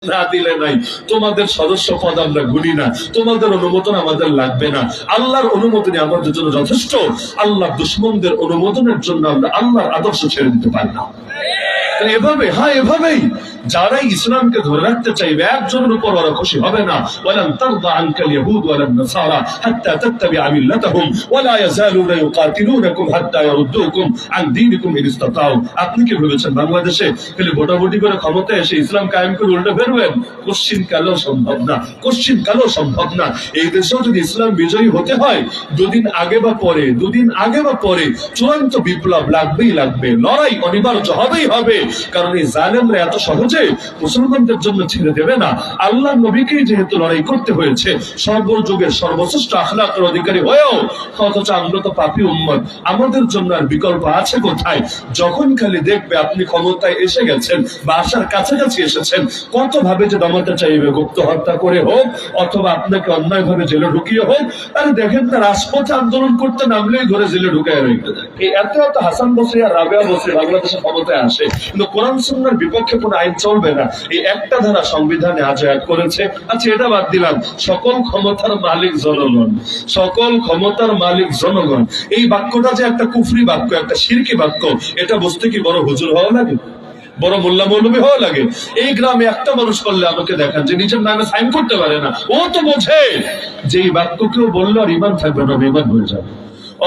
না দিলে নাই, তোমাদের সদস্য পদ আমরা গুনি না, তোমাদের অনুমোদন আমাদের লাগবে না, আল্লাহর অনুমোদনই আমাদের জন্য যথেষ্ট। আল্লাহ দুশমনদের অনুমোদনের জন্য আমরা আল্লাহর আদর্শ ছেড়ে দিতে পারি না। এভাবে এভাবেই যারাই ইসলামকে ধরে রাখতে চাইবে একজনের উপর ওরা খুশি হবে না। ওয়ালান তারদা আনকাল ইয়াহুদ ওয়ালান নাসারা হাত্তা তাত্তাবিআ মিল্লাতাহুম ওয়ালা ইয়াজালুনা ইউকাতিলুনাকুম হাত্তা ইয়ারুদ্দুকুম আন দীনিকুম ইন ইসতাতাউ। আপনি কি ভেবেছেন বাংলাদেশে খালি ভোটাভুটি করে ক্ষমতায় এসে ইসলাম কায়েম করে উল্টে ফেলবেন? কোশ্চিন কালেও সম্ভব না, কোশ্চিন কালেও সম্ভব না। এই দেশেও যদি ইসলাম বিজয়ী হতে হয় দুদিন আগে বা পরে চূড়ান্ত বিপ্লব লাগবেই লাগবে, লড়াই অনিবার্য হবেই হবে। কারণ এই জালেমরা এত সহজে মুসলমানদের জন্য ছেড়ে দেবে না। আল্লাহ নবীকেই যেহেতু লড়াই করতে হয়েছে সর্বযুগের সর্বশ্রেষ্ঠ আখলাকের অধিকারী হয়েও, অথচ আমরা তো পাপী উম্মত, আমাদের জন্য আর বিকল্প আছে কোথায়? যখন খালি দেখবে আপনি ক্ষমতায় এসে গেছেন বা আসার কাছাকাছি এসেছেন, কত ভাবে যে দমাতে চাইবে, গুপ্ত হত্যা করে হোক অথবা আপনাকে অন্যায় ভাবে জেলে ঢুকিয়ে হোক। আরে দেখেন না, রাজপথে আন্দোলন করতে নামলেই ধরে জেলে ঢুকায় রেখে দেয়। এই এত হাসান বসরি আর রাবেয়া বসরি বাংলাদেশে ক্ষমতায় আসে, কিন্তু কোরআন সুন্নাহর বিপক্ষে কোনো আইন চলবে না। এই একটা ধারা সংবিধানে আজ অ্যাড করেছে। আচ্ছা, এটা বাদ দিলাম, সকল ক্ষমতার মালিক জনগণ, সকল ক্ষমতার মালিক জনগণ, এই বাক্যটা যে একটা কুফরি বাক্য, একটা শিরকি বাক্য, এটা বুঝতে কি বড় হুজুর হওয়া লাগে, বড় মোল্লা মৌলবী হওয়া লাগে? এই গ্রামে একটা মানুষ করলে আমাকে দেখান যে নিজের নামে সাইন করতে পারে না। ও তো বোঝে যে এই বাক্য কেউ বললে আর ইমান থাকবে না, বেঈমান হয়ে যাবে।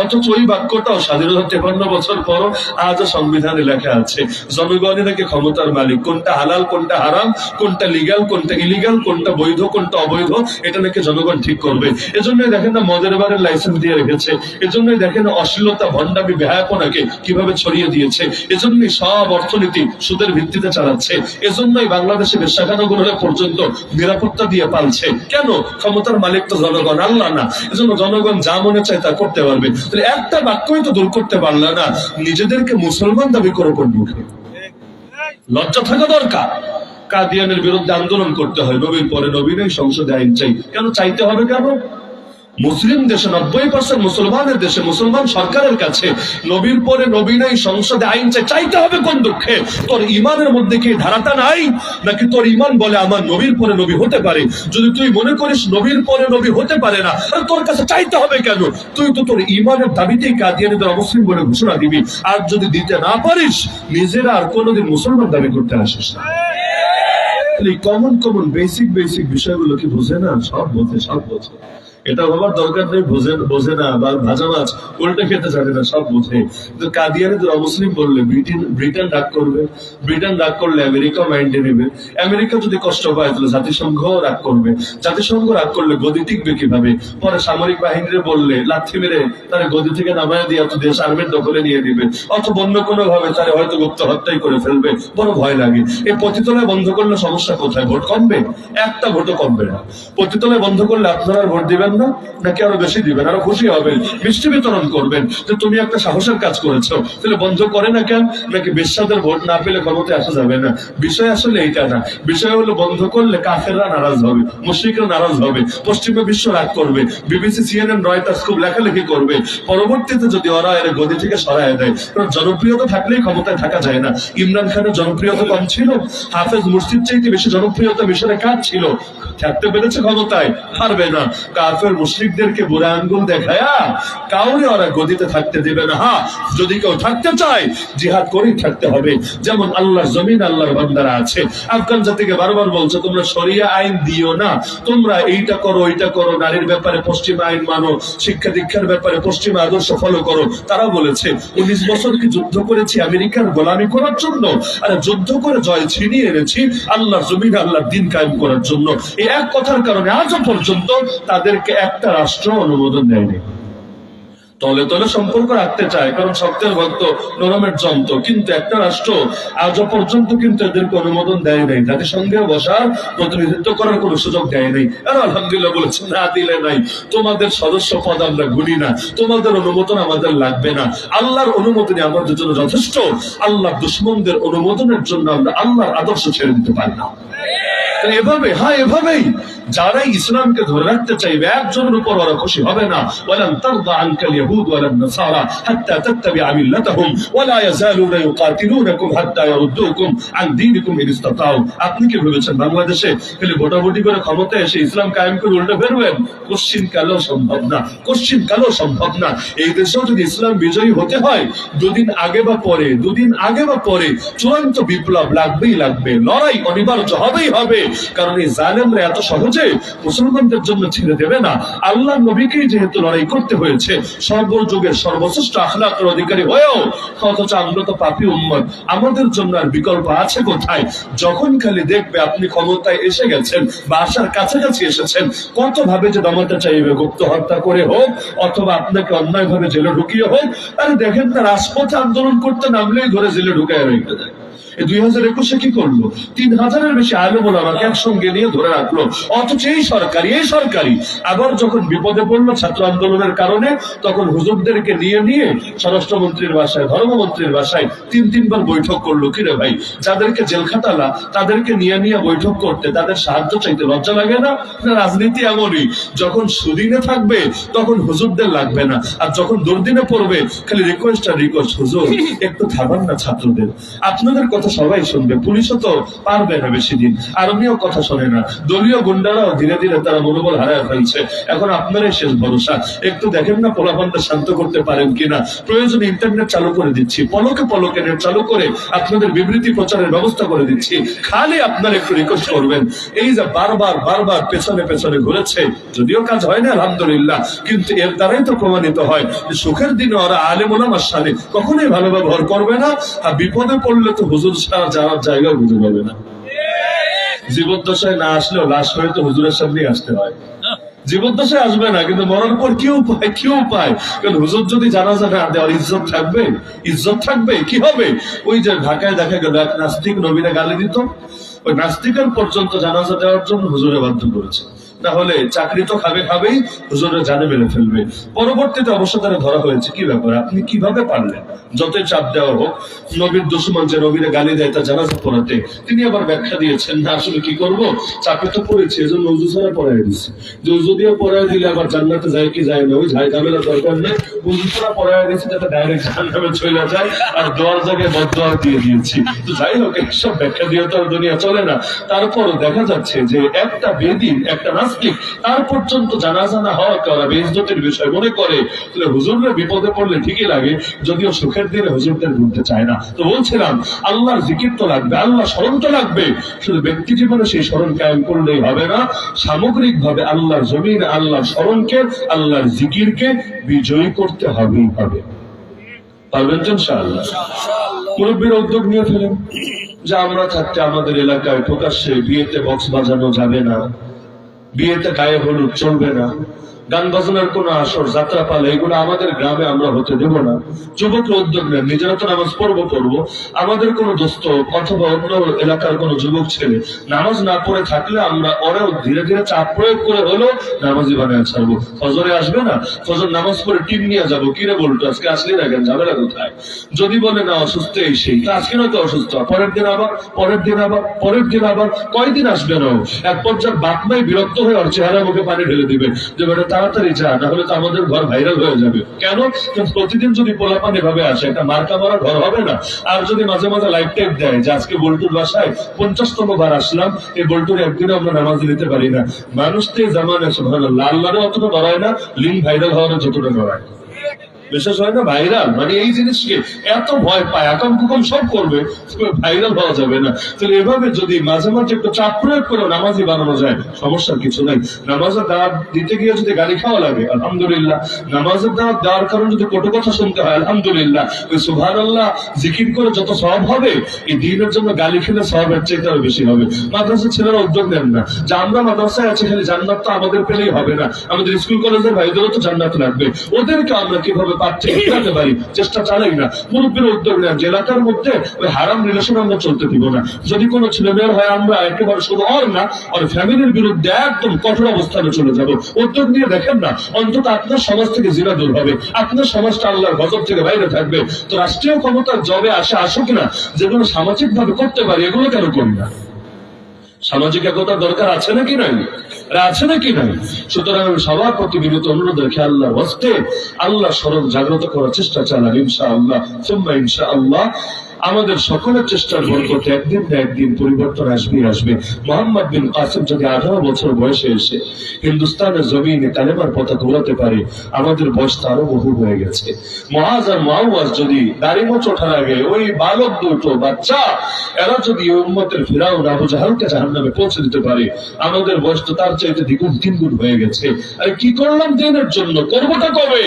অথচ ওই বাক্যটাও স্বাধীনতা 53 বছর পরও আজও সংবিধানে লেখা আছে, জনগণই নাকি ক্ষমতার মালিক। কোনটা হালাল, কোনটা হারাম, কোনটা লিগ্যাল, কোনটা ইলিগাল, কোনটা বৈধ, কোনটা অবৈধ, এটা নাকি জনগণ ঠিক করবে। এজন্যই দেখেন না মদের বারের লাইসেন্স দিয়ে রেখেছে, এজন্যই দেখেন অশ্লীলতা, ভণ্ডামি, বেহায়াপনাকে কিভাবে ছড়িয়ে দিয়েছে, এজন্যই সব অর্থনীতি সুদের ভিত্তিতে চালাচ্ছে, এজন্যই বাংলাদেশে বেশ্যাখানাগুলো পর্যন্ত নিরাপত্তা দিয়ে পালছে। কেন? ক্ষমতার মালিক তো জনগণ, আল্লাহ না। এজন্য জনগণ যা মনে চায় তা করতে পারবে। একটা বাক্যই তো দূর করতে পারল না, নিজেদেরকে মুসলমান দাবি করে কোন মুখে? লজ্জা থাকা দরকার। কাদিয়ানের বিরুদ্ধে আন্দোলন করতে হয়, নবীর পরে নবী নেই, সংসদে আইন চাই। কেন চাইতে হবে? কেন? মুসলিম দেশে 90% মুসলমানের দেশে, মুসলমান সরকারের কাছে নবীর পরে নবী নাই, সংসদে আইন চাই। চাইতে হবে কোন দুঃখে? তোর ইমানের মধ্যে কি ধারাটা নাই? নাকি তোর ইমান বলে আমার নবীর পরে নবী হতে পারে? যদি তুই মনে করিস নবীর পরে নবী হতে পারে না, তোর কাছে চাইতে হবে কেন? তুই তো তোর ইমানের দাবিতেই কাদিয়ানীদের অমুসলিম বলে ঘোষণা দিবি। আর যদি দিতে না পারিস, নিজেরা আর কোনোদিন মুসলমান দাবি করতে আসিস না। কমন বেসিক বিষয়গুলো কি বোঝে না? সব বোঝে। এটা ভাবার দরকার নেই বোঝে না, বা ভাজা মাছ উল্টে খেতে জানে না, সব বোঝে। কিন্তু কাদিয়ানীদের অমুসলিম বললে ব্রিটেন রাগ করবে, ব্রিটেন রাগ করলে আমেরিকা মাইন্ডে নেবে, আমেরিকা যদি কষ্ট পায় তাহলে জাতিসংঘ রাগ করবে, জাতিসংঘ রাগ করলে গদি টিকবে কিভাবে? পরে সামরিক বাহিনীরে বললে লাথি মেরে তারা গদি থেকে নামায় দিয়ে এত দেশ আর্মের দখলে নিয়ে দিবে, অথবা অন্য কোনো ভাবে তারা হয়তো গুপ্ত হত্যাই করে ফেলবে। বড় ভয় লাগে। এই পতিতলায় বন্ধ করলে সমস্যা কোথায়? ভোট কমবে? একটা ভোটও কমবে না। পতিতলায় বন্ধ করলে আপনারা ভোট দিবেন না, নাকি আরো বেশি দিবেন, আরো খুশি হবেন, মিষ্টি বিতরণ করবেন যে তুমি একটা সাহসের কাজ করেছো। তাহলে বন্ধ করে না কেন? নাকি বেশ্যাদের ভোট না পেলে ক্ষমতায় আসা যাবে না? বিষয় আসলে এইটা না। বিষয় হলো বন্ধ করলে কাফেররা নারাজ হবে, মুশরিকরা নারাজ হবে, পশ্চিমা বিশ্ব রাগ করবে, বিবিসি, সিএনএন, রয়টার্স খুব লেখালেখি করবে। পরবর্তীতে যদি ওরা এর গদি থেকে সরায় দেয়, কারণ জনপ্রিয়তা থাকলেই ক্ষমতায় থাকা যায় না। ইমরান খানের জনপ্রিয়তা কম ছিল? হাফেজ মুর্শিদ চাইতে বেশি জনপ্রিয়তা মিশরে কাজ ছিল? থাকতে পেরেছে ক্ষমতায়? পারবে না। কাফের মুশরিকদেরকে বুড়া আঙ্গুল দেখায়া কাউরে ওরা গদিতে থাকতে দেবে না। হ্যাঁ, যদি কেউ থাকতে চায় জিহাদ করেই থাকতে হবে। যেমন আল্লাহর জমিন, আল্লাহর বান্দারা আছে। আফগান জাতিকে বারবার বলছে তোমরা শরিয়া আইন দিও না, তোমরা এইটা করো ওইটা করো, নারীর ব্যাপারে পশ্চিমা আইন মানো, শিক্ষা দীক্ষার ব্যাপারে পশ্চিমা আদর্শ ফলো করো। তারা বলেছে 19 বছর কি যুদ্ধ করেছি আমেরিকার গোলামি করার জন্য? আরে যুদ্ধ করে জয় ছিনিয়ে এনেছি আল্লাহর জমিন, আল্লাহর দিন কায়েম করার জন্য। এই এক কথার কারণে আজও পর্যন্ত তাদেরকে একটা রাষ্ট্র অনুমোদন দেয়নি। তলে তলে সম্পর্ক রাখতে চায়, কারণ শক্তের ভক্ত, নরমের যন্ত্র, কিন্তু একটা রাষ্ট্র আজও পর্যন্ত কিন্তু এদেরকে অনুমোদন দেয় নাই, জাতিসংঘে বসার, প্রতিনিধিত্ব করার কোনো সুযোগ দেয় নাই। আর আলহামদুলিল্লাহ বলেছে না দিলে নাই, তোমাদের সদস্য পদ আমরা গুনি না, তোমাদের অনুমোদন আমাদের লাগবে না, আল্লাহর অনুমোদনই আমাদের জন্য যথেষ্ট। আল্লাহ দুশমনদের অনুমোদনের জন্য আমরা আল্লাহর আদর্শ ছেড়ে দিতে পারি না। এভাবেই যারাই ইসলামকে ধরে রাখতে চাইবে একজনের উপর ওরা খুশি হবে না। ওয়ালান তারদা আনকাল ইয়াহুদ ওয়ালান নাসারা হাত্তা তাত্তাবিআ মিল্লাতাহুম ওয়ালা ইয়াযালুনা ইউকাতিলুনাকুম হাত্তা ইয়ারুদ্দুকুম আন দীনিকুম ইন ইসতাতাউ। আপনি কি ভেবেছেন বাংলাদেশে খালি ভোটাভুটি করে ক্ষমতায় এসে ইসলাম কায়েম করে উল্টে ফেলবেন? কোশ্চিন কালেও সম্ভব না, কোশ্চিন কালেও সম্ভব না। এই দেশেও যদি ইসলাম বিজয়ী হতে হয় দুদিন আগে বা পরে চূড়ান্ত বিপ্লব লাগবেই লাগবে, লড়াই অনিবার্য হবেই হবে। কারণ এই জালেমরা এত সহজে মুসলমানদের জন্য ছেড়ে দেবে না। আল্লাহ নবীকেই যেহেতু লড়াই করতে হয়েছে সর্বযুগের সর্বশ্রেষ্ঠ আখলাকের অধিকারী হয়েও, অথচ আমরা তো পাপী উম্মত, আমাদের জন্য আর বিকল্প আছে কোথায়? যখন খালি দেখবে আপনি ক্ষমতায় এসে গেছেন বা আসার কাছাকাছি এসেছেন, কত ভাবে যে দমাতে চাইবে, গুপ্ত হত্যা করে হোক অথবা আপনাকে অন্যায় ভাবে জেলে ঢুকিয়ে হোক। আরে দেখেন না, রাজপথে আন্দোলন করতে নামলেই ধরে জেলে ঢুকায় রেখে দেয়। 2021-এ কি করলো? 3000-এর বেশি আলেম ওলামাকে একসঙ্গে নিয়ে ধরে রাখলো। অথচ এই সরকারি আবার যখন বিপদে পড়লো ছাত্র আন্দোলনের কারণে, তখন হুজুরদেরকে নিয়ে স্বরাষ্ট্রমন্ত্রীর বাসায়, ধর্মমন্ত্রীর বাসায় 3-3 বার বৈঠক করলো। কিরে ভাই, যাদেরকে জেল খাটালা তাদেরকে নিয়ে বৈঠক করতে তাদের সাহায্য চাইতে লজ্জা লাগে না? রাজনীতি এমনই, যখন সুদিনে থাকবে তখন হুজুরদের লাগবে না, আর যখন দুর্দিনে পড়বে খালি রিকোয়েস্ট আর রিকোয়েস্ট, হুজুর একটু থামান না ছাত্রদের। আপনাদের কথা সবাই শুনবে, পুলিশও তো পারবে না বেশি দিন, আর্মিও কথা শোনে না, দলীয় গুন্ডারাও ধীরে ধীরে তারা মনোবল হারায় ফেলছে। এখন আপনারাই শেষ ভরসা। একটু দেখেন না পোলাপানটা শান্ত করতে পারেন কিনা। প্রয়োজনে ইন্টারনেট চালু করে দিচ্ছি, পলকে নেট চালু করে আপনাদের বিবৃতি প্রচারের ব্যবস্থা করে দিচ্ছি। খালি আপনারা একটু রিকোয়েস্ট করবেন। এই যে বারবার পেছনে ঘুরেছে, যদিও কাজ হয় না আলহামদুলিল্লাহ, কিন্তু এর দ্বারাই তো প্রমাণিত হয় যে সুখের দিনে ওরা আলেম ওলামার সাথে কখনোই ভালো ব্যবহার করবে না, আর বিপদে পড়লে তো হুজুর ছাড়া যাওয়ার জায়গা খুঁজে পাবে না। জীবদ্দশায় না আসলেও লাশ হয়ে তো হুজুরের সামনেই আসতে হয়। জীবদ্দশায় আসবে না, কিন্তু মরার পর কি উপায়? কারণ হুজুর যদি জানাজা না দেওয়ার ইজ্জত থাকবে কি হবে? ওই যে ঢাকায় দেখা গেল এক নাস্তিক নবীরা গালি দিত, ওই নাস্তিকের পর্যন্ত জানাজা দেওয়ার জন্য হুজুরে বাধ্য করেছে। না হলে চাকরি তো খাবেই, হুজুরের জানে মেরে ফেলবে। পরবর্তীতে অবশ্য তারা ধরা হয়েছে। কি ব্যাপার, আপনি কিভাবে পারলেন? যতই চাপ দেওয়া হোক, নবীর দুশমন যে নবীরে গালি দেয় তার জানাজা পড়াতে, তিনি আবার ব্যাখ্যা দিয়েছেন না আসলে কি করব, চাপে তো পড়েছে, এজন্য উজু ছাড়া পড়াই দিচ্ছে। যে উজু দিয়ে পড়াই দিলে আবার জান্নাতে যায় কি যায় না, ওই ঝামেলা দরকার নেই, উজু ছাড়া পড়াই দিয়েছে যাতে ডাইরেক্ট জান্নাতে চলে যায়, আর দোয়ার জায়গায় বদদোয়া দিয়ে দিয়েছি। তো যাই হোক, এইসব ব্যাখ্যা দিয়ে তো আর দুনিয়া চলে না। তারপরও দেখা যাচ্ছে যে একটা বেদিন, একটা নাস্তিক, তার পর্যন্ত জানাজা না হওয়াকে ওরা বেইজ্জতের বিষয় মনে করে। তাহলে হুজুররা বিপদে পড়লে ঠিকই লাগে, যদিও সুখের দিনে হুজুরদের ভুলতে চায় না। তো বলছিলাম, আল্লাহর জিকির তো লাগবে, আল্লাহ স্মরণ তো লাগবে। শুধু ব্যক্তি জীবনে সেই স্মরণ কায়েম করলেই হবে না, সামগ্রিক ভাবে আল্লাহর জমিন, আল্লাহর স্মরণকে, আল্লাহর জিকিরকে বিজয়ী করতে হবেই হবে। পারবেন তো ইনশাআল্লাহ? মুরব্বীরা উদ্যোগ নিয়ে ফেলেন যে আমরা থাকতে আমাদের এলাকায় প্রকাশ্যে বিয়েতে বক্স বাজানো যাবে না, বিয়েতে গায়ে হলুদ চলবে না, গান বাজনার কোন আসর, যাত্রা পালা, এগুলো আমাদের গ্রামে আমরা হতে দেব না। যুবকরা উদ্যোগ নেন, নিজেরা তো নামাজ পড়বো, আমাদের কোন দোস্ত অথবা অন্য এলাকার কোন যুবক ছেলে নামাজ না পড়ে থাকলে আমরা ওরাও ধীরে ধীরে চাপ প্রয়োগ করে হলেও নামাজি বানায় ছাড়বো। ফজরে আসবে না, ফজর নামাজ পড়ে টিম নিয়ে যাবো, কিরে বলতো আজকে আসলে রাখেন, ঝামেলা কোথায়? যদি বলে না অসুস্থ এই সেই, আজকে নয়তো অসুস্থ, পরের দিন আবার কয়দিন আসবে না? এক পর্যায়ে বাপমাই বিরক্ত হয়ে ওর চেহারা মুখে পানি ঢেলে দিবে যে বেটা তাড়াতাড়ি যা, না হলে তো আমাদের ঘর ভাইরাল হয়ে যাবে। কেন? প্রতিদিন যদি পোলাপান এভাবে আসে, একটা মার্কা মারা ঘর হবে না। আর যদি মাঝে মাঝে লাইভ টাইপ দেয় যে আজকে বল্টুর বাসায় 50তম বার আসলাম, এই বল্টুর একদিনে আমরা নামাজ নিতে পারি না, মানুষ তো জামানে সুবহানাল্লাহ, আল্লাহরে অতটা ডরায় না, লিঙ্ক ভাইরাল হওয়ার যতটা ডরায়। বিশেষ হয় না ভাইরাল, মানে এই জিনিসকে এত ভয় পায়, আকাম কুকম সব করবে, ভাইরাল হওয়া যাবে না। তাহলে এভাবে যদি মাঝে মাঝে একটু চাপ প্রয়োগ করে নামাজি বানানো যায়, সমস্যার কিছু নাই। নামাজের দাওয়াত দিতে গিয়ে যদি গালি খাওয়া লাগে, আলহামদুলিল্লাহ। নামাজের দাওয়াত দেওয়ার কারণে যদি কটু কথা শুনতে হয়, আলহামদুলিল্লাহ। ওই সুবহানাল্লাহ জিকির করে যত সওয়াব হবে, এই দ্বীনের জন্য গালি খেলে সওয়াবের চাইতে আরো বেশি হবে। মাদ্রাসার ছেলেরা উদ্যোগ নেন না যে আমরা মাদ্রাসায় আছি, খালি জান্নাত তো আমাদের পেলেই হবে না, আমাদের স্কুল কলেজের ভাইদেরও তো জান্নাত লাগবে। ওদেরকে আমরা কিভাবে পারি, চেষ্টা চালাই না। মুরব্বীর উদ্যোগ নেন যে এলাকার মধ্যে ওই হারাম রিলেশন আমরা চলতে দিব না। যদি কোনো ছেলে মেয়ের হয়, আমরা একেবারে শুধু আর ফ্যামিলির বিরুদ্ধে একদম কঠোর অবস্থানে চলে যাব। উদ্যোগ নিয়ে দেখেন না, অন্তত আপনার সমাজ থেকে জিনা দূর হবে, আপনার সমাজটা আল্লাহর গজব থেকে বাইরে থাকবে। তো রাষ্ট্রীয় ক্ষমতার জবে আসুক না, যেগুলো সামাজিক ভাবে করতে পারি, এগুলো কেন করি না? সামাজিক একতার দরকার আছে নাকি নাই? আছে নাকি নাই? সুতরাং আমি সবার প্রতি বিনীত অনুরোধ রেখে আল্লাহ হস্তে আল্লাহ স্মরণ জাগ্রত করার চেষ্টা চালান ইনশাআল্লাহ সুম্মা ইনশাআল্লাহ। আমাদের সকলের চেষ্টার বরকতে একদিন না একদিন পরিবর্তন আসবে। মোহাম্মদ বিন কাসিম যদি 18 বছর বয়সে এসে হিন্দুস্তানের জমিনে কালেমার পতাকা উড়াতে পারে, আমাদের বয়স তারও বহু হয়ে গেছে। মুআজ আর মুআওয়াজ যদি দাড়ি মোচ ওঠার আগে ওই বালক দুটো বাচ্চা এরা যদি উম্মতের ফিরাউন আবু জাহালকে জাহান্নামে পৌঁছে দিতে পারে, আমাদের বয়স তো তার চাইতে দ্বিগুণ তিনগুণ হয়ে গেছে। আরে কি করলাম দিনের জন্য, করবোটা কবে?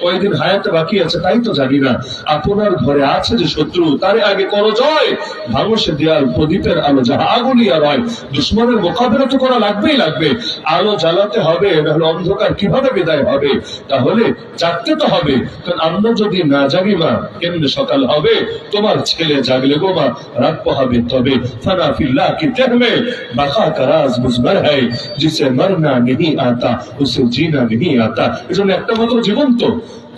ওই দিন হায়াতে বাকি আছে তাই তো জানি না। আপনার ঘরে আছে যে শত্রু, তার আগে করো জয়, ভাঙো সে দেয়াল প্রদীপের আলো যাহা আগুলিয়া রয়। দুশ্মনের মোকাবেলা তো করা লাগবে। আলো জ্বালাতে হবে, নাহলে অন্ধকার কিভাবে বিদায় হবে? তাহলে জাগতে তো হবে, কারণ আমরা যদি না জাগি মা কেমনে সকাল হবে? তোমার ছেলে জাগলে গো মা রাত পোহাবে তবে। ফানা ফিল্লাহ কি তেহমে বাকা কা রাজ মুজমর হ্যায়, জিসে মরনা नहीं आता उसे जीना नहीं आता। এজন্য একটা মাত্র জীবন তো,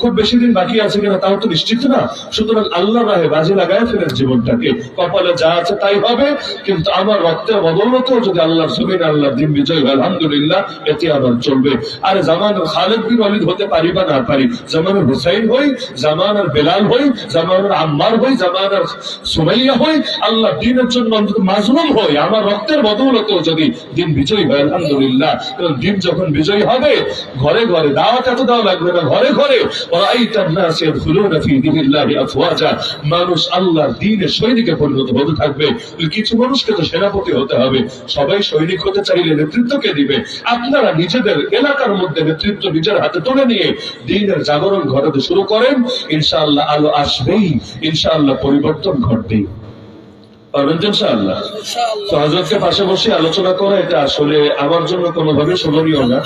খুব বেশি দিন বাকি আছে কিনা তাও তো নিশ্চিত না। সুতরাং আল্লাহ রাহে বাজি লাগায় ফেলেন জীবনটাকে, কপালে যা আছে তাই হবে। কিন্তু আমার রক্তের বদৌলতেও যদি আল্লাহর জমিনে আল্লাহর দিন বিজয় হয় আলহামদুলিল্লাহ, এতে আমার চলবে। আরে জামানের খালিদ বিন ওয়ালিদ হতে পারি বা না পারি, জামানের হুসাইন হই, জামানের বেলাল হই, জামানের আম্মার হই, জামানের সুমাইয়া হই, আল্লাহ দিনের জন্য অন্তত মাজলুম হই, আমার রক্তের বদৌলতেও যদি দিন বিজয়ী হয় আলহামদুলিল্লাহ। কারণ দিন যখন বিজয়ী হবে, ঘরে ঘরে দাওয়াত এত দেওয়া লাগবে না, ঘরে ঘরে মানুষ আল্লাহর দ্বীনের সৈনিকে পরিণত হতে থাকবে। কিছু মানুষকে তো সেনাপতি হতে হবে, সবাই সৈনিক হতে চাইলে নেতৃত্ব কে দিবে? আপনারা নিজেদের এলাকার মধ্যে নেতৃত্ব নিজের হাতে তুলে নিয়ে দ্বীনের জাগরণ ঘটাতে শুরু করেন, ইনশাআল্লাহ আলো আসবেই, ইনশাআল্লাহ পরিবর্তন ঘটবেই। পারবেন তো ইনশাআল্লাহ? তো হযরতকে পাশে বসে আলোচনা করা এটা আসলে আমার জন্য কোনোভাবে শোভনীয় না।